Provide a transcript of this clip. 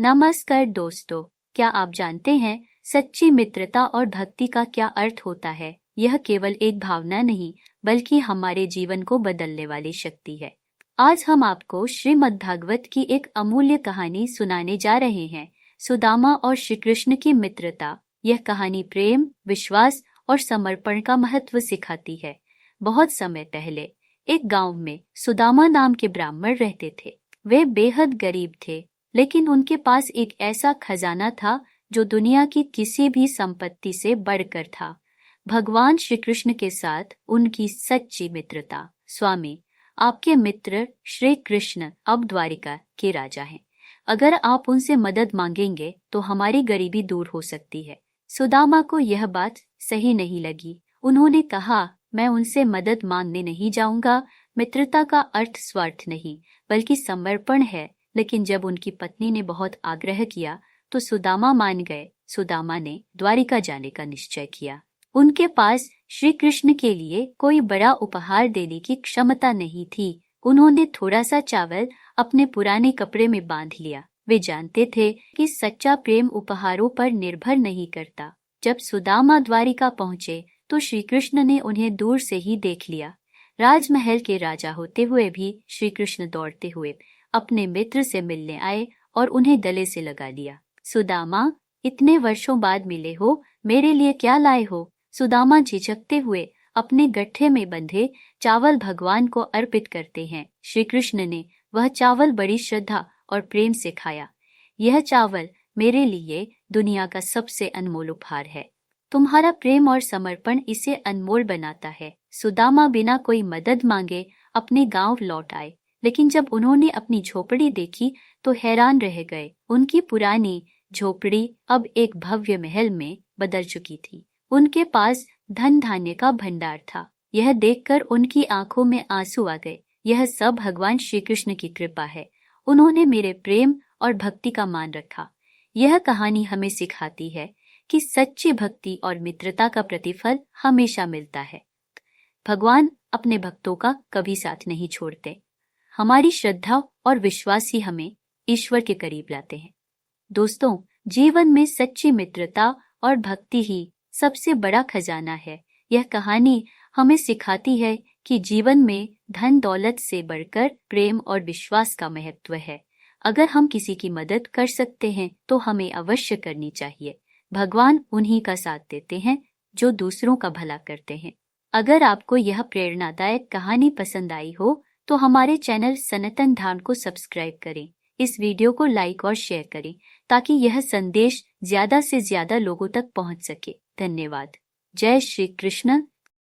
नमस्कार दोस्तों, क्या आप जानते हैं सच्ची मित्रता और भक्ति का क्या अर्थ होता है? यह केवल एक भावना नहीं, बल्कि हमारे जीवन को बदलने वाली शक्ति है। आज हम आपको श्रीमद् भागवत की एक अमूल्य कहानी सुनाने जा रहे हैं, सुदामा और श्री कृष्ण की मित्रता। यह कहानी प्रेम, विश्वास और समर्पण का महत्व सिखाती है। बहुत समय पहले एक गांव में सुदामा नाम के ब्राह्मण रहते थे। वे बेहद गरीब थे, लेकिन उनके पास एक ऐसा खजाना था जो दुनिया की किसी भी संपत्ति से बढ़कर था। भगवान श्री कृष्ण के साथ उनकी सच्ची मित्रता। स्वामी, आपके मित्र श्री कृष्ण अब द्वारिका के राजा हैं। अगर आप उनसे मदद मांगेंगे तो हमारी गरीबी दूर हो सकती है। सुदामा को यह बात सही नहीं लगी। उन्होंने कहा, मैं उनसे मदद मांगने नहीं जाऊंगा। मित्रता का अर्थ स्वार्थ नहीं, बल्कि समर्पण है। लेकिन जब उनकी पत्नी ने बहुत आग्रह किया तो सुदामा मान गए। सुदामा ने द्वारिका जाने का निश्चय किया। उनके पास श्री कृष्ण के लिए कोई बड़ा उपहार देने की क्षमता नहीं थी। उन्होंने थोड़ा सा चावल अपने पुराने कपड़े में बांध लिया। वे जानते थे कि सच्चा प्रेम उपहारों पर निर्भर नहीं करता। जब सुदामा द्वारिका पहुंचे तो श्री कृष्ण ने उन्हें दूर से ही देख लिया। राजमहल के राजा होते हुए भी श्री कृष्ण दौड़ते हुए अपने मित्र से मिलने आए और उन्हें गले से लगा लिया। सुदामा, इतने वर्षों बाद मिले हो, मेरे लिए क्या लाए हो? सुदामा झिझकते हुए अपने गट्ठे में बंधे चावल भगवान को अर्पित करते हैं। श्री कृष्ण ने वह चावल बड़ी श्रद्धा और प्रेम से खाया। यह चावल मेरे लिए दुनिया का सबसे अनमोल उपहार है। तुम्हारा प्रेम और समर्पण इसे अनमोल बनाता है। सुदामा बिना कोई मदद मांगे अपने गांव लौट आए, लेकिन जब उन्होंने अपनी झोपड़ी देखी तो हैरान रह गए। उनकी पुरानी झोपड़ी अब एक भव्य महल में बदल चुकी थी। उनके पास धन धान्य का भंडार था। यह देखकर उनकी आंखों में आंसू आ गए। यह सब भगवान श्री कृष्ण की कृपा है। उन्होंने मेरे प्रेम और भक्ति का मान रखा। यह कहानी हमें सिखाती है कि सच्ची भक्ति और मित्रता का प्रतिफल हमेशा मिलता है। भगवान अपने भक्तों का कभी साथ नहीं छोड़ते। हमारी श्रद्धा और विश्वास ही हमें ईश्वर के करीब लाते हैं। दोस्तों, जीवन में सच्ची मित्रता और भक्ति ही सबसे बड़ा खजाना है। यह कहानी हमें सिखाती है कि जीवन में धन दौलत से बढ़कर प्रेम और विश्वास का महत्व है। अगर हम किसी की मदद कर सकते हैं तो हमें अवश्य करनी चाहिए। भगवान उन्हीं का साथ देते हैं जो दूसरों का भला करते हैं। अगर आपको यह प्रेरणादायक कहानी पसंद आई हो तो हमारे चैनल सनातन धाम को सब्सक्राइब करें। इस वीडियो को लाइक और शेयर करें ताकि यह संदेश ज्यादा से ज्यादा लोगों तक पहुंच सके। धन्यवाद। जय श्री कृष्ण।